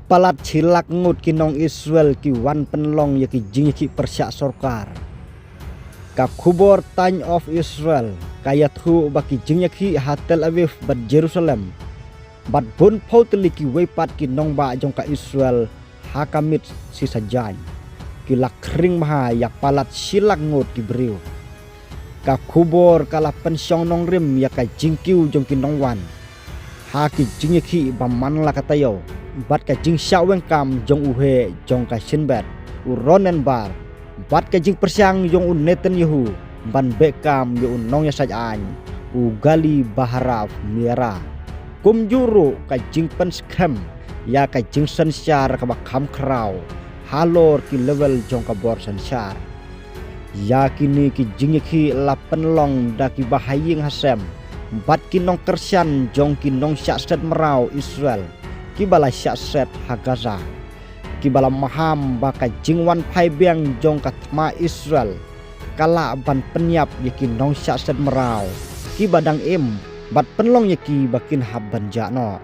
palat cilak ngut kinong Israel ki wan penlong ya ki jing ki persyak sorkar. Ka kubor Time of Israel kayat hu baki jing ki Tel Aviv bat Jerusalem. Bat bun pau teli ki wepat ki nong ba jong ka Israel hakamit si sajan. Ki lakring maha ya palat cilak ngut ki beriu. Ka kubor kala pensyong nong rim ya ka jingkiu jong ki nong wan. Ha ki jing ki baman la katayo. Bat ka jing syaweng kam jong uhe jong ka Shinbet uronen bar. Bat ka jing persyang jong Netanyahu ban bekam yo nong ya sajan ugali baharaf mira. Kum juru ka jing penskem ya ka jing sensyar ka bakam krau. Halor ki level jong ka bor sensyar. Ya kini ki jing ki la penlong da ki bahaying hasem. Bat ki nong kersian jong ki nong syak set merau Israel. Kibala syak ha Gaza. Kibala maham baka jingwan pai biang jong katma Israel. Kala ban penyap yaki nong syak merau. Kibadang im bat penlong yaki bakin haban jakno.